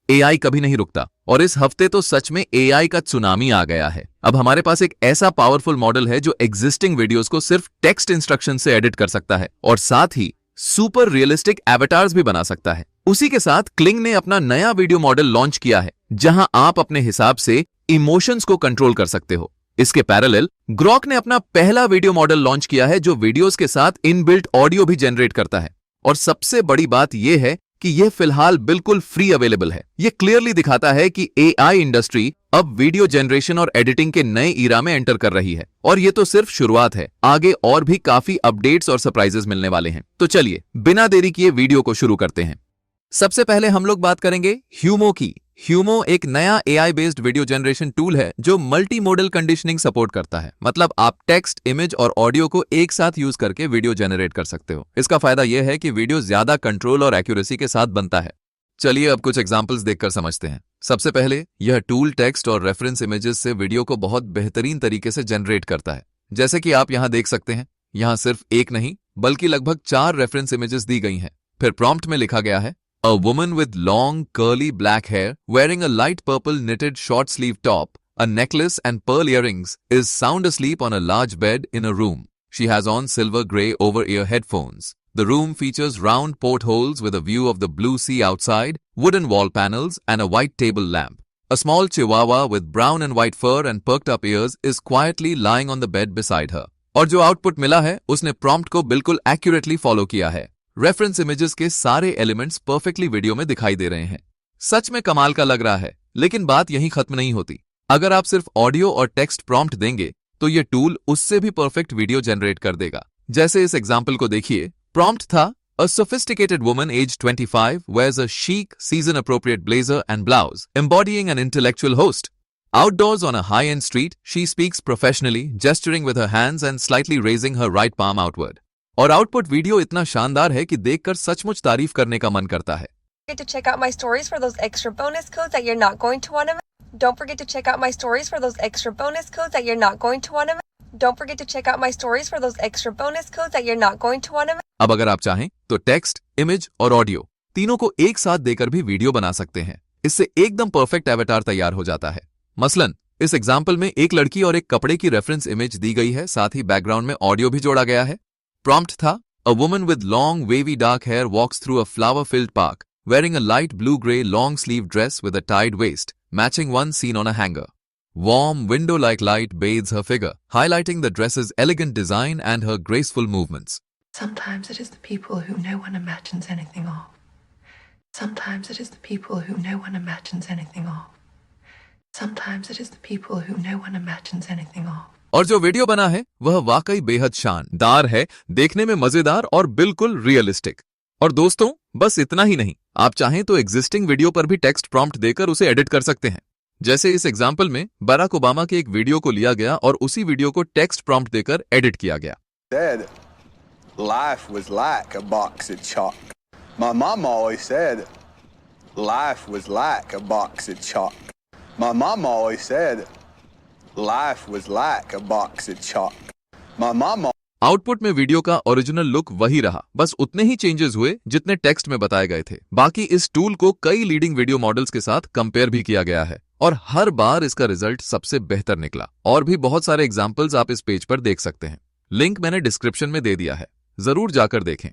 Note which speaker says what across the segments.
Speaker 1: AI कभी नहीं रुकता और इस हफ्ते तो सच में एआई का सुनामी आ गया है। अब हमारे पास एक ऐसा पावरफुल मॉडल है जो एग्जिस्टिंग वीडियोस को सिर्फ टेक्स्ट इंस्ट्रक्शन से एडिट कर सकता है और साथ ही सुपर रियलिस्टिक एवेटार्स भी बना सकता है। उसी के साथ क्लिंग ने अपना नया वीडियो मॉडल लॉन्च किया है जहां आप अपने हिसाब से इमोशंस को कंट्रोल कर सकते हो। इसके पैरेलल ग्रॉक ने अपना पहला वीडियो मॉडल लॉन्च किया है जो वीडियोस के साथ इनबिल्ट ऑडियो भी जनरेट करता है। और सबसे बड़ी बात यह है कि यह फिलहाल बिल्कुल फ्री अवेलेबल है। यह क्लियरली दिखाता है कि एआई इंडस्ट्री अब वीडियो जनरेशन और एडिटिंग के नए ईरा में एंटर कर रही है और यह तो सिर्फ शुरुआत है। आगे और भी काफी अपडेट्स और सरप्राइजेस मिलने वाले हैं। तो चलिए बिना देरी किए वीडियो को शुरू करते हैं। सबसे पहले हम लोग बात करेंगे ह्यूमो की। ह्यूमो एक नया AI based video generation tool है जो मल्टी मॉडल कंडीशनिंग सपोर्ट करता है। मतलब आप टेक्स्ट, इमेज और ऑडियो को एक साथ यूज करके वीडियो जनरेट कर सकते हो। इसका फायदा यह है कि वीडियो ज्यादा कंट्रोल और एक्यूरेसी के साथ बनता है। चलिए अब कुछ एग्जांपल्स देखकर समझते हैं। सबसे पहले यह टूल टेक्स्ट और रेफरेंस इमेजेस से वीडियो को बहुत बेहतरीन तरीके से जनरेट करता है। जैसे कि आप यहां देख सकते हैं, यहां सिर्फ एक नहीं बल्कि लगभग 4 रेफरेंस इमेजेस दी गई हैं। फिर प्रॉम्प्ट में लिखा गया है, A woman with long, curly black hair wearing a light purple knitted short sleeve top, a necklace and pearl earrings is sound asleep on a large bed in a room. She has on silver gray over-ear headphones. The room features round portholes with a view of the blue sea outside, wooden wall panels and a white table lamp. A small chihuahua with brown and white fur and perked up ears is quietly lying on the bed beside her. और जो output मिला है उसने prompt को बिल्कुल accurately follow किया है। Reference images के सारे एलिमेंट्स परफेक्टली वीडियो में दिखाई दे रहे हैं। सच में कमाल का लग रहा है, लेकिन बात यहीं खत्म नहीं होती। अगर आप सिर्फ ऑडियो और टेक्स्ट प्रॉम्प्ट देंगे तो ये टूल उससे भी परफेक्ट वीडियो जनरेट कर देगा। जैसे इस एग्जांपल को देखिए, प्रॉम्प्ट था, A sophisticated woman aged 25 wears a chic, season-appropriate blazer and blouse, embodying an intellectual host. Outdoors on a high-end street, she speaks professionally, gesturing with her hands and slightly raising her right palm outward. और output video इतना शानदार है कि देखकर सचमुच तारीफ करने का मन करता है।
Speaker 2: Don't forget to check out my stories for those extra bonus codes that you're not going to want to miss. Don't forget to check out my stories for those extra bonus codes that you're not going to want to miss. Don't forget to check out my stories for those extra bonus codes that you're not going to want to miss.
Speaker 1: अब अगर आप चाहें तो text, image और audio तीनों को एक साथ देकर भी वीडियो बना सकते हैं। इससे एकदम परफेक्ट एवेटार तैयार हो जाता है। मसलन इस एग्जाम्पल में एक लड़की और एक कपड़े की रेफरेंस इमेज दी गई है, साथ ही बैकग्राउंड में ऑडियो भी जोड़ा गया है। प्रॉम्प्ट था, A woman with long wavy dark hair walks through a flower-filled park, wearing a light blue-gray long-sleeved dress with a tied waist, matching one seen on a hanger. Warm, window-like light bathes her figure, highlighting the dress's elegant design and her graceful movements.
Speaker 3: Sometimes it is the people who no one imagines anything of. Sometimes it is the people who no one imagines anything of. Sometimes it is the people who no one imagines anything of.
Speaker 1: और जो video बना है वह वाकई बेहद शानदार है, देखने में मजेदार और बिल्कुल रियलिस्टिक। और दोस्तों बस इतना ही नहीं, आप चाहें तो एग्जिस्टिंग वीडियो पर भी टेक्स्ट प्रॉम्प्ट देकर उसे एडिट कर सकते हैं। जैसे इस एग्जांपल में बराक ओबामा के एक वीडियो को लिया गया और उसी वीडियो को टेक्स्ट प्रॉम्प्ट देकर एडिट किया गया।
Speaker 4: Life was like a box of chalk. My mom always said life was like a box of chalk. My mom always said Life was like a box of chalk. My mom.
Speaker 1: Output में video का original look वही रहा, बस उतने ही changes हुए जितने text में बताए गए थे। बाकी इस टूल को कई लीडिंग वीडियो मॉडल्स के साथ कंपेयर भी किया गया है और हर बार इसका रिजल्ट सबसे बेहतर निकला। और भी बहुत सारे एग्जांपल्स आप इस पेज पर देख सकते हैं। लिंक मैंने डिस्क्रिप्शन में दे दिया है, जरूर जाकर देखें।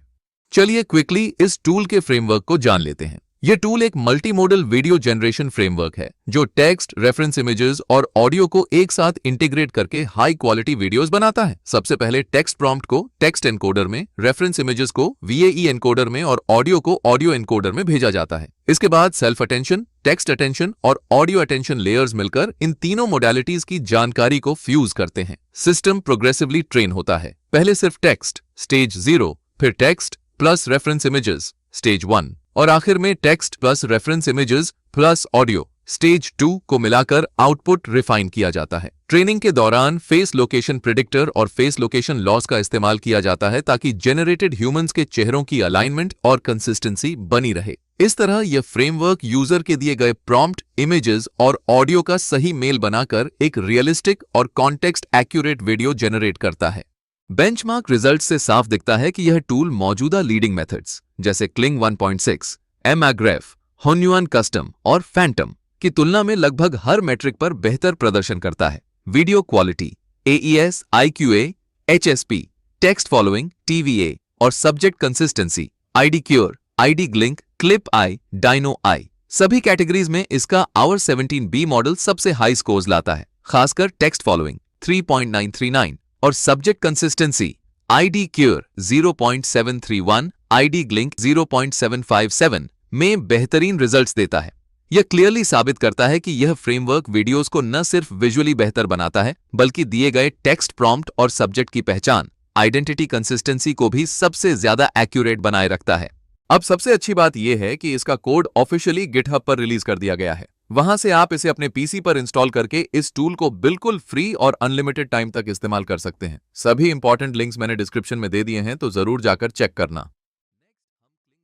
Speaker 1: चलिए क्विकली इस टूल के फ्रेमवर्क को जान लेते हैं। यह टूल एक multi modal video generation framework है जो टेक्स्ट, रेफरेंस इमेजेस और ऑडियो को एक साथ इंटीग्रेट करके हाई क्वालिटी वीडियोस बनाता है। सबसे पहले टेक्स्ट प्रॉम्प्ट को टेक्स्ट एनकोडर में, रेफरेंस इमेजेस को VAE एनकोडर में और ऑडियो को ऑडियो एनकोडर में भेजा जाता है। इसके बाद सेल्फ अटेंशन, टेक्स्ट अटेंशन और ऑडियो अटेंशन लेयर्स मिलकर इन तीनों मोडालिटीज की जानकारी को फ्यूज करते हैं। सिस्टम प्रोग्रेसिवली ट्रेन होता है। पहले सिर्फ टेक्स्ट, स्टेज 0, फिर text plus reference images, stage 1, और आखिर में text plus reference images plus audio, stage 2 को मिलाकर आउटपुट रिफाइन किया जाता है। ट्रेनिंग के दौरान फेस लोकेशन प्रिडिक्टर और फेस लोकेशन लॉस का इस्तेमाल किया जाता है ताकि जेनरेटेड ह्यूमंस के चेहरों की अलाइनमेंट और कंसिस्टेंसी बनी रहे। इस तरह यह फ्रेमवर्क यूजर के दिए गए प्रॉम्प्ट, इमेजेस और ऑडियो का सही मेल बनाकर एक रियलिस्टिक और कॉन्टेक्स्ट एक्यूरेट वीडियो जनरेट करता है। बेंचमार्क रिजल्ट से साफ दिखता है कि यह टूल मौजूदा लीडिंग मेथड्स जैसे क्लिंग 1.6, MAGREF होन्युआन कस्टम और फैंटम की तुलना में लगभग हर मेट्रिक पर बेहतर प्रदर्शन करता है। Video quality, AES, IQA, HSP, text following, TVA और सब्जेक्ट कंसिस्टेंसी, ID क्योर, ID ग्लिंक, क्लिप आई, डायनो आई, सभी कैटेगरीज में इसका आवर 17B मॉडल सबसे हाई स्कोर्स लाता है। खासकर टेक्स्ट फॉलोइंग 3.939 और सब्जेक्ट कंसिस्टेंसी ID क्योर 0.731, ID ग्लिंक 0.757 में बेहतरीन रिजल्ट्स देता है। यह क्लियरली साबित करता है कि यह फ्रेमवर्क वीडियोस को न सिर्फ विजुअली बेहतर बनाता है, बल्कि दिए गए टेक्स्ट प्रॉम्प्ट और सब्जेक्ट की पहचान, आइडेंटिटी कंसिस्टेंसी को भी सबसे ज्यादा एक्यूरेट बनाए रखता है। अब सबसे अच्छी बात यह है कि इसका कोड ऑफिशियली गिटहब पर रिलीज कर दिया गया है। वहां से आप इसे अपने पीसी पर इंस्टॉल करके इस टूल को बिल्कुल फ्री और अनलिमिटेड टाइम तक इस्तेमाल कर सकते हैं। सभी इंपॉर्टेंट लिंक्स मैंने डिस्क्रिप्शन में दे दिए हैं, तो जरूर जाकर चेक करना।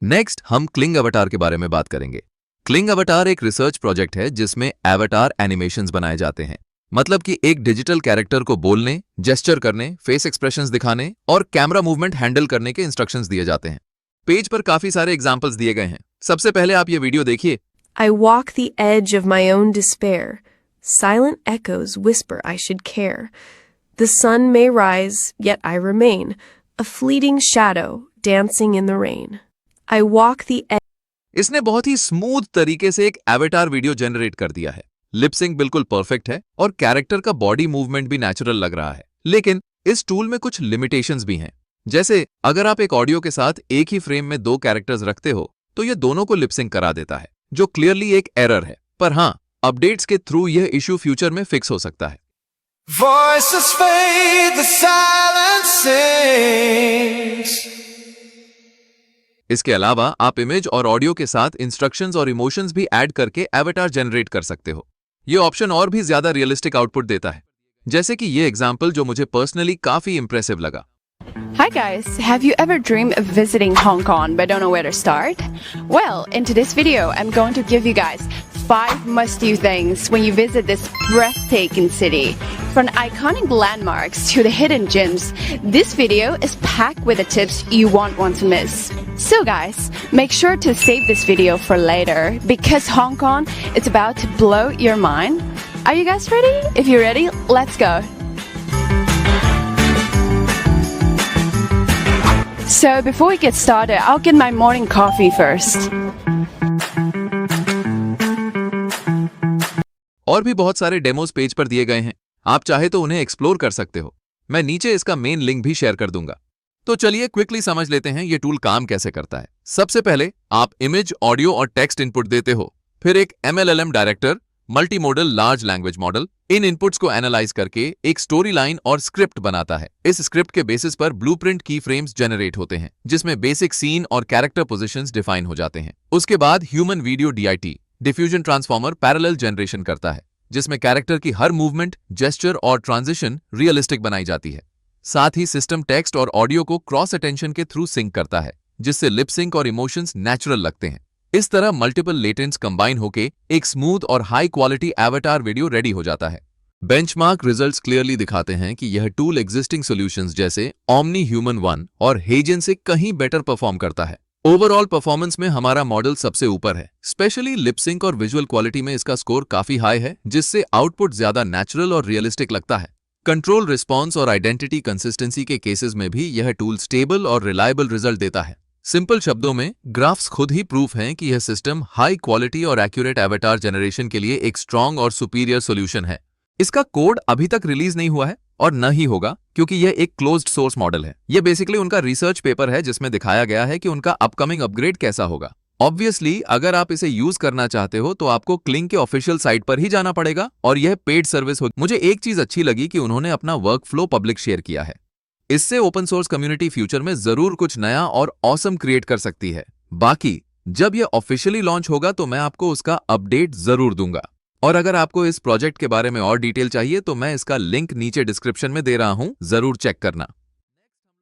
Speaker 1: नेक्स्ट हम क्लिंग अवतार के बारे में बात करेंगे। क्लिंग अवतार एक रिसर्च प्रोजेक्ट है जिसमें अवतार एनिमेशंस बनाए जाते हैं। मतलब कि एक डिजिटल कैरेक्टर को बोलने, जेस्चर करने, फेस एक्सप्रेशंस दिखाने और कैमरा मूवमेंट हैंडल करने के इंस्ट्रक्शंस दिए जाते हैं। पेज पर काफी सारे एग्जांपल्स दिए गए हैं। सबसे पहले आप ये वीडियो देखिए।
Speaker 5: I walk the edge of my own despair. Silent echoes whisper I should care. The sun may rise, yet I remain, a fleeting shadow dancing in the rain. I walk the edge.
Speaker 1: इसने बहुत ही smooth तरीके से एक avatar video generate कर दिया है। Lip sync बिल्कुल perfect है और कैरेक्टर का बॉडी मूवमेंट भी नेचुरल लग रहा है। लेकिन इस टूल में कुछ लिमिटेशंस भी हैं। जैसे अगर आप एक ऑडियो के साथ एक ही फ्रेम में दो कैरेक्टर्स रखते हो तो यह दोनों को लिपसिंग करा देता है, जो क्लियरली एक एरर है। पर हां, अपडेट्स के थ्रू यह इशू फ्यूचर में फिक्स हो सकता है।
Speaker 6: Voices fade, the silence sings.
Speaker 1: इसके अलावा आप इमेज और ऑडियो के साथ इंस्ट्रक्शंस और इमोशंस भी ऐड करके एवेटार जनरेट कर सकते हो। ये ऑप्शन और भी ज्यादा रियलिस्टिक आउटपुट देता है, जैसे कि ये एग्जांपल जो मुझे पर्सनली काफी इंप्रेसिव लगा।
Speaker 7: Hi guys, have you ever dreamed of visiting Hong Kong but don't know where to start? Well, in today's video, I'm going to give you guys 5 must-do things when you visit this breathtaking city. From iconic landmarks to the hidden gems, this video is packed with the tips you won't want to miss. So guys, make sure to save this video for later because Hong Kong is about to blow your mind. Are you guys ready? If you're ready, let's go. So before we get started, I'll get my morning coffee first.
Speaker 1: और भी बहुत सारे demos page पर दिए गए हैं, आप चाहे तो उन्हें एक्सप्लोर कर सकते हो। मैं नीचे इसका मेन लिंक भी शेयर कर दूंगा। तो चलिए क्विकली समझ लेते हैं ये टूल काम कैसे करता है। सबसे पहले आप इमेज, ऑडियो और टेक्स्ट इनपुट देते हो, फिर एक MLLM director, multimodal large language model इन इनपुट्स को एनालाइज करके एक स्टोरी लाइन और स्क्रिप्ट बनाता है। इस स्क्रिप्ट के बेसिस पर ब्लूप्रिंट की फ्रेम्स जनरेट होते हैं, जिसमें बेसिक सीन और कैरेक्टर पोजीशंस डिफाइन हो जाते हैं। उसके बाद human video DIT, diffusion transformer parallel generation करता है, जिसमें कैरेक्टर की हर मूवमेंट, जेस्चर और ट्रांजिशन रियलिस्टिक बनाई जाती है। साथ ही सिस्टम टेक्स्ट और ऑडियो को क्रॉस अटेंशन के थ्रू सिंक करता है, जिससे लिप सिंक और इमोशंस नेचुरल लगते हैं। इस तरह मल्टीपल लेटेंट्स कंबाइन होके एक स्मूथ और high quality avatar video ready हो जाता है। बेंचमार्क रिजल्ट्स क्लियरली दिखाते हैं कि यह टूल एग्जिस्टिंग सॉल्यूशंस जैसे ओमनी ह्यूमन 1 और हेजन से कहीं बेटर परफॉर्म करता है। ओवरऑल परफॉर्मेंस में हमारा मॉडल सबसे ऊपर है। स्पेशली लिपसिंक और विजुअल क्वालिटी में इसका स्कोर काफी हाई है, जिससे आउटपुट ज्यादा नेचुरल और रियलिस्टिक लगता है। कंट्रोल रिस्पॉन्स और आइडेंटिटी कंसिस्टेंसी के केसेस में भी यह टूल स्टेबल और रिलायबल रिजल्ट देता है। सिंपल शब्दों में ग्राफ्स खुद ही प्रूफ हैं कि यह सिस्टम हाई क्वालिटी और एक्यूरेट एवेटार जनरेशन के लिए एक स्ट्रॉन्ग और सुपीरियर सॉल्यूशन है। इसका कोड अभी तक रिलीज नहीं हुआ है और न ही होगा, क्योंकि यह एक क्लोज्ड सोर्स मॉडल है। यह बेसिकली उनका रिसर्च पेपर है जिसमें दिखाया गया है कि उनका अपकमिंग अपग्रेड कैसा होगा। ऑब्वियसली अगर आप इसे यूज करना चाहते हो तो आपको क्लिंग के ऑफिशियल साइट पर ही जाना पड़ेगा और यह पेड सर्विस होगी। मुझे एक चीज अच्छी लगी कि उन्होंने अपना वर्क फ्लो पब्लिक शेयर किया है। इससे ओपन सोर्स कम्युनिटी फ्यूचर में जरूर कुछ नया और ऑसम क्रिएट कर सकती है। बाकी जब यह ऑफिशियली लॉन्च होगा तो मैं आपको उसका अपडेट जरूर दूंगा। और अगर आपको इस प्रोजेक्ट के बारे में और डिटेल चाहिए तो मैं इसका लिंक नीचे डिस्क्रिप्शन में दे रहा हूं, जरूर चेक करना।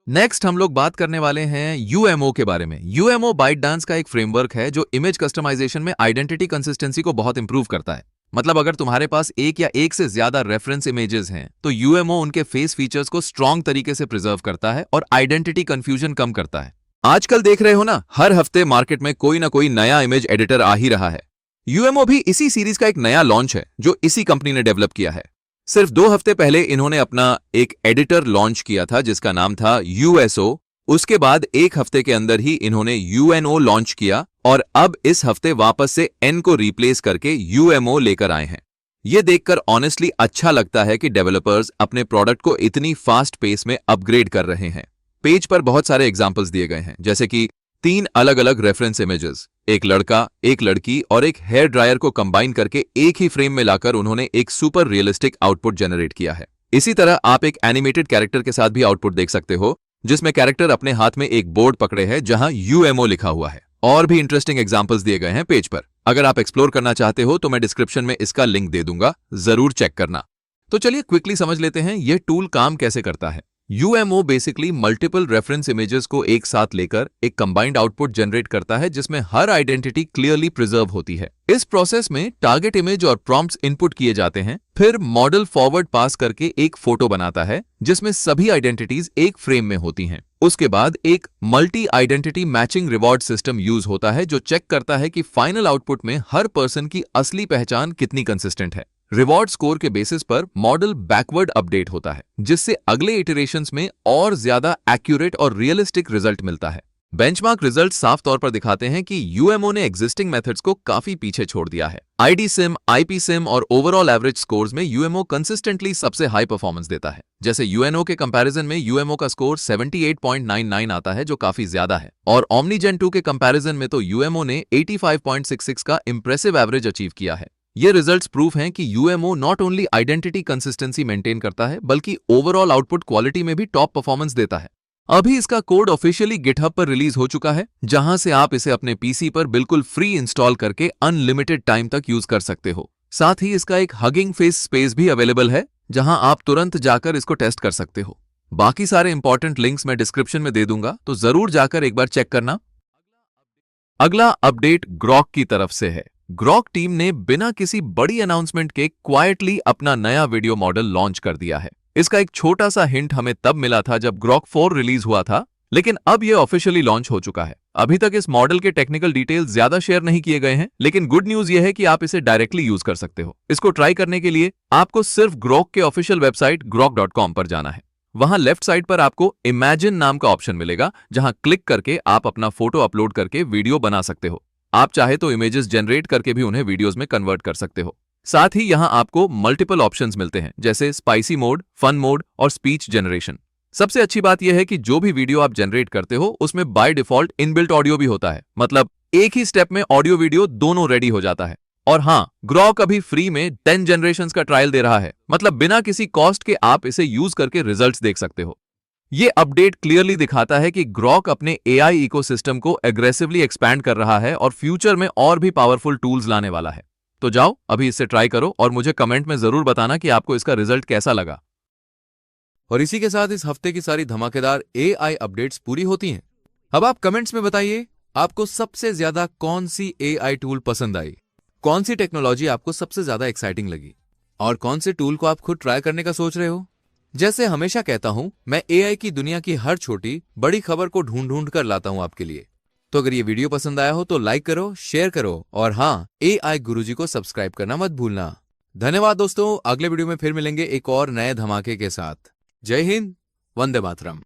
Speaker 1: नेक्स्ट हम लोग बात करने वाले हैं UMO के बारे में। UMO ByteDance का एक फ्रेमवर्क है जो इमेज कस्टमाइजेशन में आइडेंटिटी कंसिस्टेंसी को बहुत इंप्रूव करता है। मतलब अगर तुम्हारे पास एक या एक से ज्यादा रेफरेंस इमेजेस हैं तो UMO उनके फेस फीचर्स को स्ट्रॉन्ग तरीके से प्रिजर्व करता है और आइडेंटिटी कंफ्यूजन कम करता है। आजकल देख रहे हो ना, हर हफ्ते मार्केट में कोई ना कोई नया इमेज एडिटर आ ही रहा है। यूएमओ भी इसी सीरीज का एक नया लॉन्च है जो इसी कंपनी ने डेवलप किया है। सिर्फ 2 हफ्ते पहले इन्होंने अपना एक एडिटर लॉन्च किया था जिसका नाम था यूएसओ। उसके बाद 1 हफ्ते के अंदर ही इन्होंने यूएनओ लॉन्च किया और अब इस हफ्ते वापस से एन को रिप्लेस करके यूएमओ लेकर आए हैं। ये देखकर ऑनेस्टली अच्छा लगता है कि डेवलपर्स अपने प्रोडक्ट को इतनी फास्ट पेस में अपग्रेड कर रहे हैं। पेज पर बहुत सारे एग्जांपल्स दिए गए हैं, जैसे कि 3 अलग अलग रेफरेंस इमेजेस, एक लड़का, एक लड़की और एक हेयर ड्रायर को कंबाइन करके एक ही फ्रेम में लाकर उन्होंने एक सुपर रियलिस्टिक आउटपुट जनरेट किया है। इसी तरह आप एक एनिमेटेड कैरेक्टर के साथ भी आउटपुट देख सकते हो, जिसमें कैरेक्टर अपने हाथ में एक बोर्ड पकड़े है जहां यूएमओ लिखा हुआ है। और भी इंटरेस्टिंग एग्जांपल्स दिए गए हैं पेज पर। अगर आप एक्सप्लोर करना चाहते हो तो मैं डिस्क्रिप्शन में इसका लिंक दे दूंगा, जरूर चेक करना। तो चलिए क्विकली समझ लेते हैं ये टूल काम कैसे करता है। UMO basically multiple reference images को एक साथ लेकर एक कंबाइंड आउटपुट जनरेट करता है जिसमें हर आइडेंटिटी क्लियरली प्रिजर्व होती है। इस प्रोसेस में टारगेट इमेज और प्रॉम्प्ट्स इनपुट किए जाते हैं, फिर मॉडल फॉरवर्ड पास करके एक फोटो बनाता है जिसमें सभी आइडेंटिटीज एक फ्रेम में होती हैं। उसके बाद एक multi identity matching reward system use होता है जो चेक करता है कि फाइनल आउटपुट में हर पर्सन की असली पहचान कितनी कंसिस्टेंट है। रिवॉर्ड स्कोर के बेसिस पर मॉडल बैकवर्ड अपडेट होता है जिससे अगले इटरेशंस में और ज्यादा एक्यूरेट और रियलिस्टिक रिजल्ट मिलता है। बेंचमार्क रिजल्ट साफ तौर पर दिखाते हैं कि यूएमओ ने एग्जिस्टिंग मेथड्स को काफी पीछे छोड़ दिया है। आईडी-सिम, आईपी-सिम और ओवरऑल एवरेज स्कोर्स में यूएमओ कंसिस्टेंटली सबसे हाई परफॉर्मेंस देता है। जैसे यूएनओ के कंपैरिजन में यूएमओ का स्कोर 78.99 आता है जो काफी ज्यादा है, और ओमनीजेन 2 के कंपैरिजन में तो यूएमओ ने 85.66 का इंप्रेसिव एवरेज अचीव किया है। ये रिजल्ट्स प्रूफ हैं कि UMO not only identity consistency maintain करता है बल्कि ओवरऑल आउटपुट क्वालिटी में भी टॉप परफॉर्मेंस देता है। अभी इसका कोड ऑफिशियली गिटहब पर रिलीज हो चुका है, जहां से आप इसे अपने पीसी पर बिल्कुल फ्री इंस्टॉल करके अनलिमिटेड टाइम तक यूज कर सकते हो। साथ ही इसका एक हगिंग फेस स्पेस भी अवेलेबल है जहां आप तुरंत जाकर इसको टेस्ट कर सकते हो। बाकी सारे इंपॉर्टेंट लिंक्स मैं डिस्क्रिप्शन में दे दूंगा, तो जरूर जाकर एक बार चेक करना। अगला अपडेट ग्रॉक की तरफ से है। ग्रॉक टीम ने बिना किसी बड़ी अनाउंसमेंट के क्वाइटली अपना नया वीडियो मॉडल लॉन्च कर दिया है। इसका एक छोटा सा हिंट हमें तब मिला था जब ग्रॉक 4 रिलीज हुआ था, लेकिन अब यह ऑफिशियली लॉन्च हो चुका है। अभी तक इस मॉडल के टेक्निकल डिटेल्स ज्यादा शेयर नहीं किए गए हैं, लेकिन गुड न्यूज यह है कि आप इसे डायरेक्टली यूज कर सकते हो। इसको ट्राई करने के लिए आपको सिर्फ ग्रॉक के ऑफिशियल वेबसाइट grok.com पर जाना है। वहां लेफ्ट साइड पर आपको इमेजिन नाम का ऑप्शन मिलेगा, जहां क्लिक करके आप अपना फोटो अपलोड करके वीडियो बना सकते हो। आप चाहे तो इमेजेस जनरेट करके भी उन्हें वीडियोस में कन्वर्ट कर सकते हो। साथ ही यहां आपको मल्टीपल ऑप्शंस मिलते हैं, जैसे स्पाइसी मोड, फन मोड और स्पीच जनरेशन। सबसे अच्छी बात यह है कि जो भी वीडियो आप जनरेट करते हो उसमें बाय डिफॉल्ट इनबिल्ट ऑडियो भी होता है, मतलब एक ही स्टेप में ऑडियो वीडियो दोनों रेडी हो जाता है। और हां, ग्रॉक अभी फ्री में 10 जनरेशंस का ट्रायल दे रहा है, मतलब बिना किसी कॉस्ट के आप इसे यूज करके रिजल्ट्स देख सकते हो। ये अपडेट क्लियरली दिखाता है कि ग्रॉक अपने एआई इकोसिस्टम को एग्रेसिवली एक्सपैंड कर रहा है और फ्यूचर में और भी पावरफुल टूल्स लाने वाला है। तो जाओ अभी इसे ट्राई करो और मुझे कमेंट में जरूर बताना कि आपको इसका रिजल्ट कैसा लगा। और इसी के साथ इस हफ्ते की सारी धमाकेदार एआई अपडेट्स पूरी होती हैं। अब आप कमेंट्स में बताइए आपको सबसे ज्यादा कौन सी एआई टूल पसंद आई, कौन सी टेक्नोलॉजी आपको सबसे ज्यादा एक्साइटिंग लगी, और कौन से टूल को आप खुद ट्राई करने का सोच रहे हो। जैसे हमेशा कहता हूं, मैं एआई की दुनिया की हर छोटी बड़ी खबर को ढूंढ कर लाता हूं आपके लिए। तो अगर ये वीडियो पसंद आया हो तो लाइक करो, शेयर करो, और हाँ, एआई गुरुजी को सब्सक्राइब करना मत भूलना। धन्यवाद दोस्तों, अगले वीडियो में फिर मिलेंगे एक और नए धमाके के साथ। जय हिंद, वंदे मातरम।